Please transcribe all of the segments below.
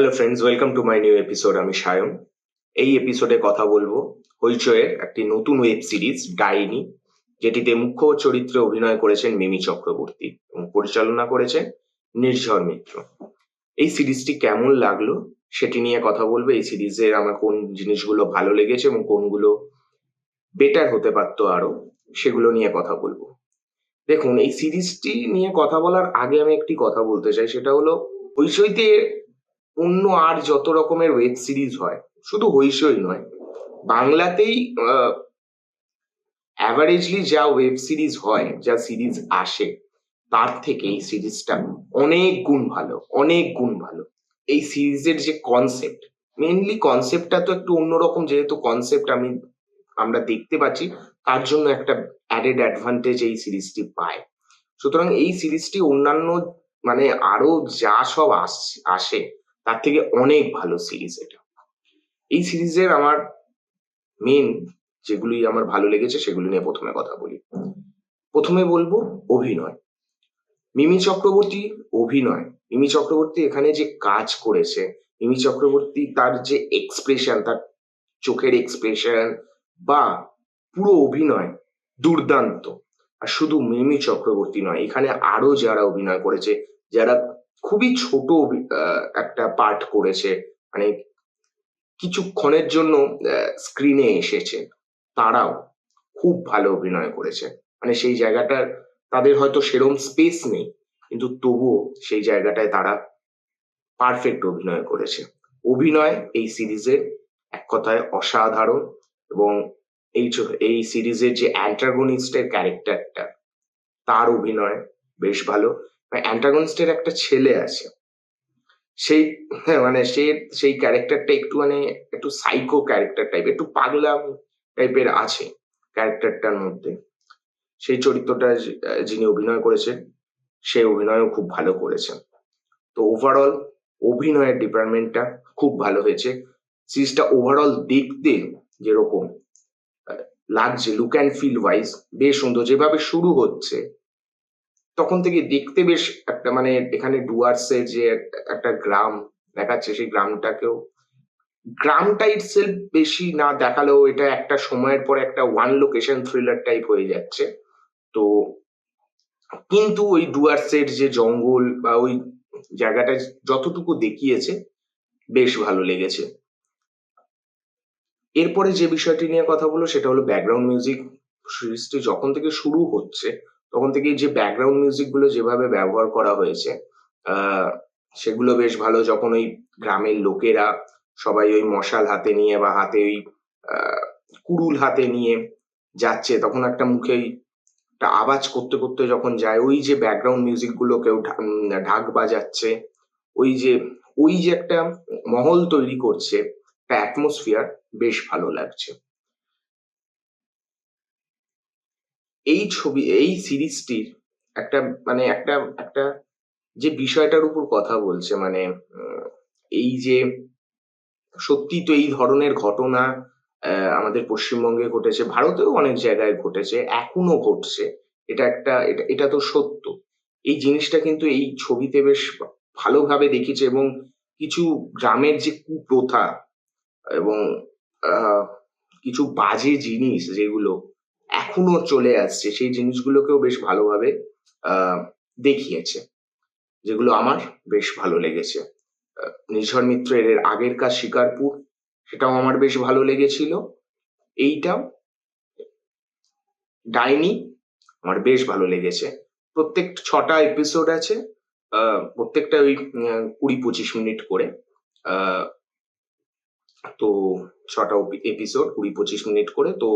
Hello friends, welcome to my new episode. আমি সায়ন। এই এপিসোডে কথা বলবো হইচয়ের একটি নতুন ওয়েব সিরিজ ডাইনি, যেটিতে মুখ্য চরিত্রে অভিনয় করেছেন মিমি চক্রবর্তী এবং পরিচালনা করেছেন নির্ঝর মিত্র। এই সিরিজটি কেমন লাগলো সেটি নিয়ে কথা বলবো। এই সিরিজের আমার কোন জিনিসগুলো ভালো লেগেছে এবং কোনগুলো বেটার হতে পারতো আরো, সেগুলো নিয়ে কথা বলবো। দেখুন, এই সিরিজটি নিয়ে কথা বলার আগে আমি একটি কথা বলতে চাই, সেটা হলো হইচইতে অন্য আর যত রকমের ওয়েব সিরিজ হয়, শুধু হইচই নয়, বাংলাতেই অ্যাভারেজলি যা ওয়েব সিরিজ হয়, যা সিরিজ আসে, তার থেকে এই সিরিজটা অনেক গুণ ভালো, অনেক গুণ ভালো। এই সিরিজের যে কনসেপ্ট, মেনলি কনসেপ্টটা তো একটু অন্যরকম, যেহেতু কনসেপ্ট আমরা দেখতে পাচ্ছি, তার জন্য একটা অ্যাডেড অ্যাডভান্টেজ এই সিরিজটি পায়। সুতরাং এই সিরিজটি অন্যান্য, মানে আরো যা সব আসে তার থেকে অনেক ভালো সিরিজ এটা। এই সিরিজের আমার মেন যেগুলি আমার ভালো লেগেছে সেগুলি নিয়ে প্রথমে কথা বলি। প্রথমে বলবো অভিনয়। মিমি চক্রবর্তী অভিনয়, মিমি চক্রবর্তী এখানে যে কাজ করেছে, মিমি চক্রবর্তী তার যে এক্সপ্রেশন, তার চোখের এক্সপ্রেশন বা পুরো অভিনয় দুর্দান্ত। আর শুধু মিমি চক্রবর্তী নয়, এখানে আরো যারা অভিনয় করেছে, যারা খুবই ছোট একটা পার্ট করেছে, মানে কিছুক্ষণের জন্য স্ক্রিনে এসেছে, তারাও খুব ভালো অভিনয় করেছে। মানে সেই জায়গাটার, তাদের হয়তো সেরম স্পেস নেই, কিন্তু তবুও সেই জায়গাটায় তারা পারফেক্ট অভিনয় করেছে। অভিনয় এই সিরিজের এক কথায় অসাধারণ। এবং এই সিরিজের যে অ্যান্টাগনিস্টের ক্যারেক্টারটা, তার অভিনয় বেশ ভালো। অ্যান্টাগনিস্টের একটা ছেলে আছে, সেই, হ্যাঁ, মানে সেই ক্যারেক্টারটা একটু, মানে একটু সাইকো ক্যারেক্টার টাইপ, একটু পাগলাম টাইপের আছে ক্যারেক্টারটার মধ্যে। সেই চরিত্রটা যিনি অভিনয় করেছেন, সে অভিনয়ও খুব ভালো করেছেন। তো ওভারঅল অভিনয়ের ডিপার্টমেন্টটা খুব ভালো হয়েছে। সিরিজটা ওভারঅল দেখতে যেরকম লাগছে, লুক অ্যান্ড ফিল ওয়াইজ বেশ সুন্দর। যেভাবে শুরু হচ্ছে তখন থেকে দেখতে বেশ একটা, মানে এখানে ডুয়ার্সের যে একটা গ্রাম দেখাচ্ছে, সেই গ্রামটা ইটসেলফ বেশি না দেখালেও এটা একটা সময়ের পর একটা ওয়ান লোকেশন থ্রিলার টাইপ হয়ে যাচ্ছে। তো কিন্তু ওই ডুয়ার্সের যে জঙ্গল বা ওই জায়গাটা যতটুকু দেখিয়েছে বেশ ভালো লেগেছে। এরপরে যে বিষয়টি নিয়ে কথা বলবো সেটা হলো ব্যাকগ্রাউন্ড মিউজিক। সিরিজটি যখন থেকে শুরু হচ্ছে তখন থেকেই যে ব্যাকগ্রাউন্ড মিউজিক গুলো যেভাবে ব্যবহার করা হয়েছে, আহ সেগুলো বেশ ভালো। যখন ওই গ্রামের লোকেরা সবাই ওই মশাল হাতে নিয়ে বা হাতে ওই আহ কুড়ুল হাতে নিয়ে যাচ্ছে, তখন একটা মুখে একটা আওয়াজ করতে করতে যখন যায়, ওই যে ব্যাকগ্রাউন্ড মিউজিক গুলো কেউ ঢাক বাজাচ্ছে, ওই যে ওই যে একটা মহল তৈরি করছে, একটা অ্যাটমসফিয়ার, বেশ ভালো লাগছে। এই সিরিজটির একটা, মানে একটা একটা যে বিষয়টার উপর কথা বলছে, মানে এই যে সত্যি তো এই ধরনের ঘটনা আমাদের পশ্চিমবঙ্গে ঘটেছে, ভারতেও অনেক জায়গায় ঘটেছে, এখনো ঘটছে। এটা তো সত্য। এই জিনিসটা কিন্তু এই ছবিতে বেশ ভালোভাবে দেখিয়েছে। এবং কিছু গ্রামের যে কুপ্রথা এবং আহ কিছু বাজে জিনিস যেগুলো এখনো চলে আসছে, সেই জিনিসগুলোকেও বেশ ভালোভাবে আহ দেখিয়েছে, যেগুলো আমার বেশ ভালো লেগেছে। নির্ঝর মিত্রের এর আগের কাজ শিকারপুর, সেটাও আমার বেশ ভালো লেগেছিল। এইটাও ডাইনি আমার বেশ ভালো লেগেছে। প্রত্যেক 6টা এপিসোড আছে, প্রত্যেকটা ওই 20-25 মিনিট করে। আহ তো 6টা এপিসোড 20-25 মিনিট করে, তো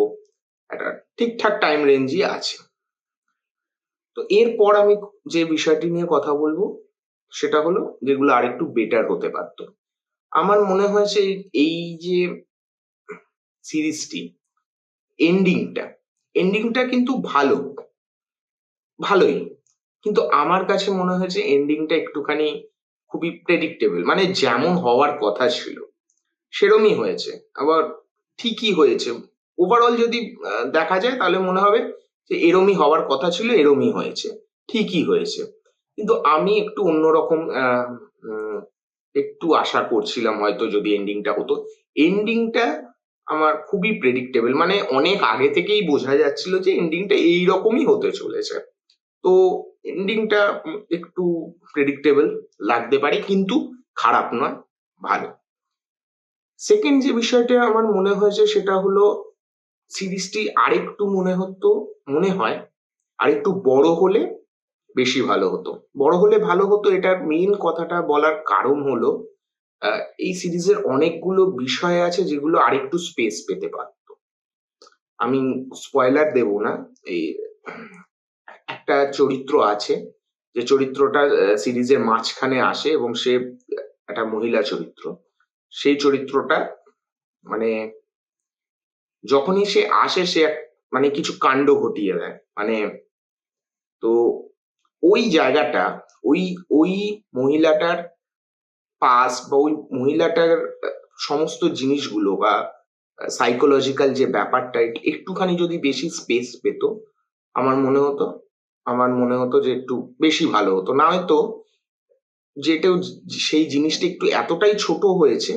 একটা ঠিকঠাক টাইম রেঞ্জই আছে। তো এরপর আমি যে বিষয়টি নিয়ে কথা বলবো সেটা হলো যেগুলো আরেকটু বেটার হতে পারতো। আমার মনে হয়েছে এই যে সিরিজটি এন্ডিংটা এন্ডিংটা কিন্তু ভালোই, কিন্তু আমার কাছে মনে হয়েছে এন্ডিংটা একটুখানি খুবই প্রেডিক্টেবল, মানে যেমন হওয়ার কথা ছিল সেরমই হয়েছে, আবার ঠিকই হয়েছে। ওভারঅল যদি দেখা যায় তাহলে মনে হবে যে এরমই হওয়ার কথা ছিল, এরমই হয়েছে, ঠিকই হয়েছে। কিন্তু আমি একটু অন্যরকম একটু আশা করছিলাম হয়তো যদি এন্ডিংটা হতো। এন্ডিংটা আমার খুবই প্রেডিক্টেবল, মানে অনেক আগে থেকেই বোঝা যাচ্ছিল যে এন্ডিংটা এইরকমই হতে চলেছে। তো এন্ডিংটা একটু প্রেডিক্টেবল লাগতে পারে, কিন্তু খারাপ নয়, ভালো। সেকেন্ড যে বিষয়টা আমার মনে হয়েছে সেটা হলো সিরিজটি আরেকটু মনে হয় আরেকটু বড় হলে বেশি ভালো হতো। বড় হলে ভালো হতো, এটার মেইন কথাটা বলার কারণ হলো এই সিরিজের অনেকগুলো বিষয় আছে যেগুলো আরেকটু স্পেস পেতে পারত। আমি স্পয়লার দেব না। এই একটা চরিত্র আছে, যে চরিত্রটা সিরিজের মাঝখানে আসে এবং সে একটা মহিলা চরিত্র। সেই চরিত্রটা মানে যখনই সে আসে সে মানে কিছু কাণ্ড ঘটিয়ে দেয়। মানে তো ওই জায়গাটা, ওই ওই মহিলাটার বা ওই মহিলাটার সমস্ত জিনিসগুলো বা সাইকোলজিক্যাল যে ব্যাপারটা একটুখানি যদি বেশি স্পেস পেত, আমার মনে হতো আমার মনে হতো যে একটু বেশি ভালো হতো। না হয়তো যেটাও সেই জিনিসটা একটু এতটাই ছোট হয়েছে,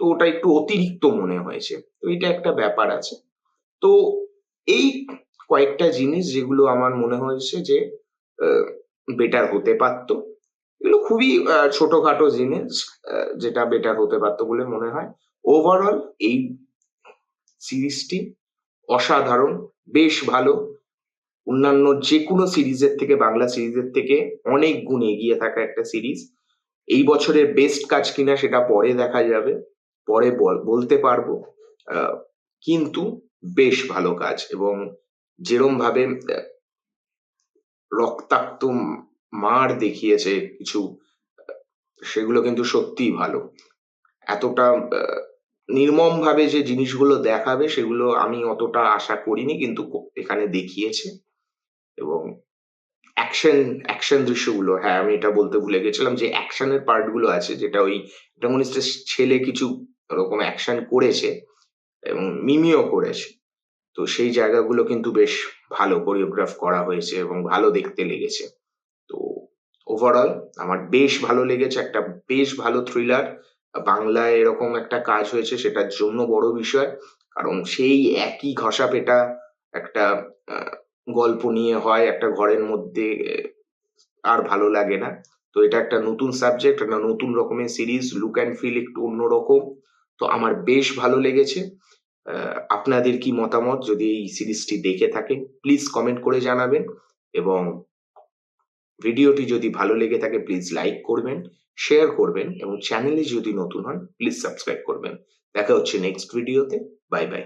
তো ওটা একটু অতিরিক্ত মনে হয়েছে। তো এটা একটা ব্যাপার আছে। তো এই কয়েকটা জিনিস যেগুলো আমার মনে হয়েছে যে বেটার হতে পারতো। এগুলো খুবই ছোটখাটো জিনিস, যেটা বেটার হতে পারতো বলে মনে হয়। ওভারঅল এই সিরিজটি অসাধারণ, বেশ ভালো। অন্যান্য যেকোনো সিরিজের থেকে, বাংলা সিরিজের থেকে অনেক গুণ এগিয়ে থাকা একটা সিরিজ। এই বছরের বেস্ট কাজ কিনা সেটা পরে দেখা যাবে, পরে বলতে পারবো। আহ, কিন্তু বেশ ভালো কাজ, এবং যেরম ভাবে রক্তাক্ত মার দেখিয়েছে কিছু, সেগুলো কিন্তু সত্যিই ভালো। এতটা নির্মম ভাবে যে জিনিসগুলো দেখাবে সেগুলো আমি অতটা আশা করিনি, কিন্তু এখানে দেখিয়েছে। এবং অ্যাকশন দৃশ্যগুলো, হ্যাঁ আমি এটা বলতে ভুলে গেছিলাম যে অ্যাকশনের পার্ট গুলো আছে, যেটা ওই প্রোটাগনিস্টের ছেলে কিছু ওরকম অ্যাকশন করেছে এবং মিমিও করেছে। তো সেই জায়গাগুলো কিন্তু বেশ ভালো কোরিওগ্রাফ করা হয়েছে এবং ভালো দেখতে লেগেছে। তো ওভারঅল আমার বেশ ভালো লেগেছে, একটা বেশ ভালো থ্রিলার। বাংলায় এরকম একটা কাজ হয়েছে সেটার জন্য বড় বিষয়। কারণ সেই একই ঘষাপেটা একটা আহ, গল্প নিয়ে হয় একটা ঘরের মধ্যে, আর ভালো লাগে না। তো এটা একটা নতুন সাবজেক্ট, একটা নতুন রকমের সিরিজ, লুক অ্যান্ড ফিল একটু অন্যরকম। তো আমার বেশ ভালো লেগেছে। আপনাদের কি মতামত যদি এই সিরিজটি দেখে থাকেন প্লিজ কমেন্ট করে জানাবেন, এবং ভিডিওটি যদি ভালো লেগে থাকে প্লিজ লাইক করবেন, শেয়ার করবেন, এবং চ্যানেলে যদি নতুন হন প্লিজ সাবস্ক্রাইব করবেন। দেখা হচ্ছে নেক্সট ভিডিওতে। Bye bye.